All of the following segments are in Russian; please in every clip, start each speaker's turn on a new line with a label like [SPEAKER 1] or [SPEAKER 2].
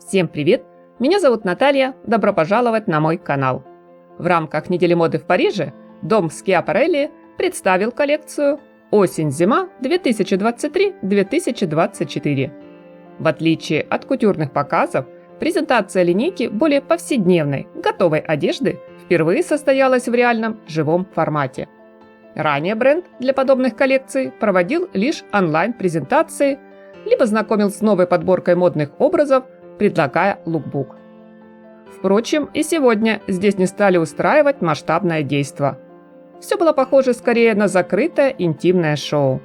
[SPEAKER 1] Всем привет! Меня зовут Наталья, добро пожаловать на мой канал. В рамках недели моды в Париже дом Schiaparelli представил коллекцию «Осень-зима 2023-2024». В отличие от кутюрных показов, презентация линейки более повседневной, готовой одежды впервые состоялась в реальном живом формате. Ранее бренд для подобных коллекций проводил лишь онлайн-презентации, либо знакомил с новой подборкой модных образов, предлагая лукбук. Впрочем, и сегодня здесь не стали устраивать масштабное действо. Все было похоже скорее на закрытое интимное шоу.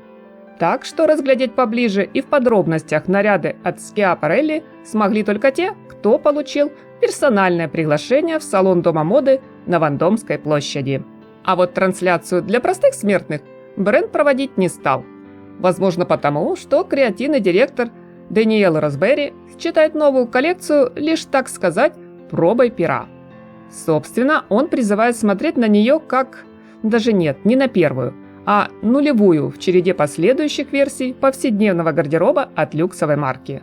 [SPEAKER 1] Так что разглядеть поближе и в подробностях наряды от Schiaparelli смогли только те, кто получил персональное приглашение в салон Дома моды на Вандомской площади. А вот трансляцию для простых смертных бренд проводить не стал. Возможно потому, что креативный директор Даниэл Росберри считает новую коллекцию лишь, так сказать, пробой пера. Собственно, он призывает смотреть на нее как... Даже нет, не на первую, а нулевую в череде последующих версий повседневного гардероба от люксовой марки.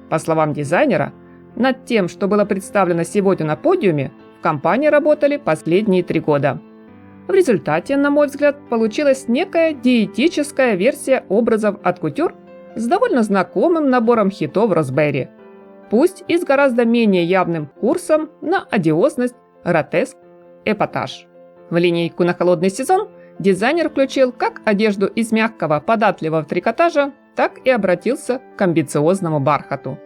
[SPEAKER 1] По словам дизайнера, над тем, что было представлено сегодня на подиуме, в компании работали последние 3 года. В результате, на мой взгляд, получилась некая диетическая версия образов от кутюр с довольно знакомым набором хитов Росберри, пусть и с гораздо менее явным курсом на одиозность, гротеск, эпатаж. В линейку на холодный сезон дизайнер включил как одежду из мягкого податливого трикотажа, так и обратился к амбициозному бархату.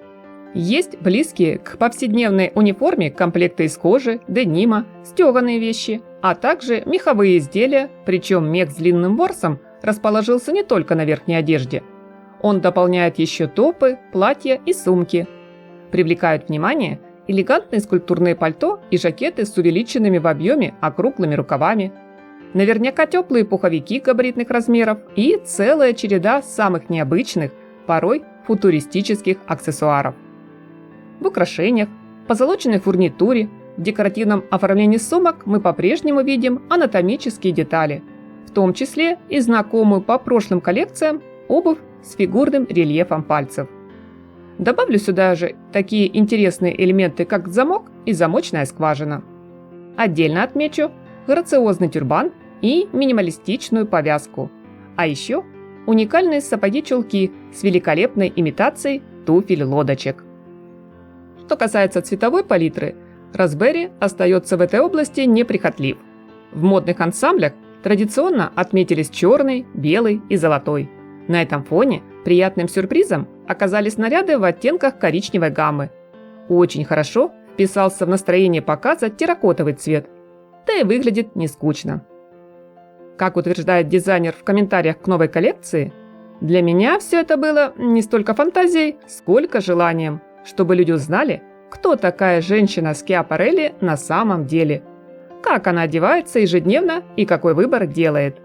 [SPEAKER 1] Есть близкие к повседневной униформе комплекты из кожи, денима, стеганые вещи, а также меховые изделия, причем мех с длинным ворсом расположился не только на верхней одежде. Он дополняет еще топы, платья и сумки. Привлекают внимание элегантные скульптурные пальто и жакеты с увеличенными в объеме округлыми рукавами. Наверняка теплые пуховики габаритных размеров и целая череда самых необычных, порой футуристических аксессуаров. В украшениях, позолоченной фурнитуре, в декоративном оформлении сумок мы по-прежнему видим анатомические детали, в том числе и знакомую по прошлым коллекциям обувь с фигурным рельефом пальцев. Добавлю сюда же такие интересные элементы, как замок и замочная скважина. Отдельно отмечу грациозный тюрбан и минималистичную повязку, а еще уникальные сапоги-чулки с великолепной имитацией туфель-лодочек. Что касается цветовой палитры, Росберри остается в этой области неприхотлив. В модных ансамблях традиционно отметились черный, белый и золотой. На этом фоне приятным сюрпризом оказались наряды в оттенках коричневой гаммы. Очень хорошо вписался в настроение показа терракотовый цвет, да и выглядит не скучно. Как утверждает дизайнер в комментариях к новой коллекции, для меня все это было не столько фантазией, сколько желанием, чтобы люди узнали, кто такая женщина Schiaparelli на самом деле, как она одевается ежедневно и какой выбор делает.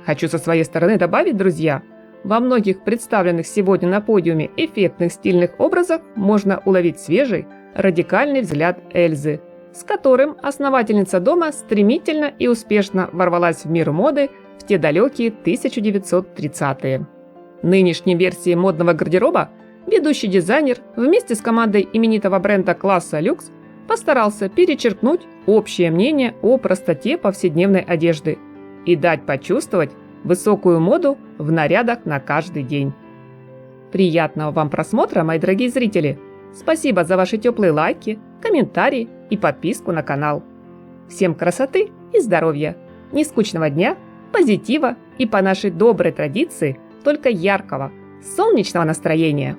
[SPEAKER 1] Хочу со своей стороны добавить, друзья, во многих представленных сегодня на подиуме эффектных стильных образах можно уловить свежий, радикальный взгляд Эльзы, с которым основательница дома стремительно и успешно ворвалась в мир моды в те далекие 1930-е. Нынешней версии модного гардероба ведущий дизайнер вместе с командой именитого бренда класса люкс постарался перечеркнуть общее мнение о простоте повседневной одежды и дать почувствовать высокую моду в нарядах на каждый день. Приятного вам просмотра, мои дорогие зрители! Спасибо за ваши теплые лайки, комментарии и подписку на канал. Всем красоты и здоровья, нескучного дня, позитива и по нашей доброй традиции только яркого, солнечного настроения!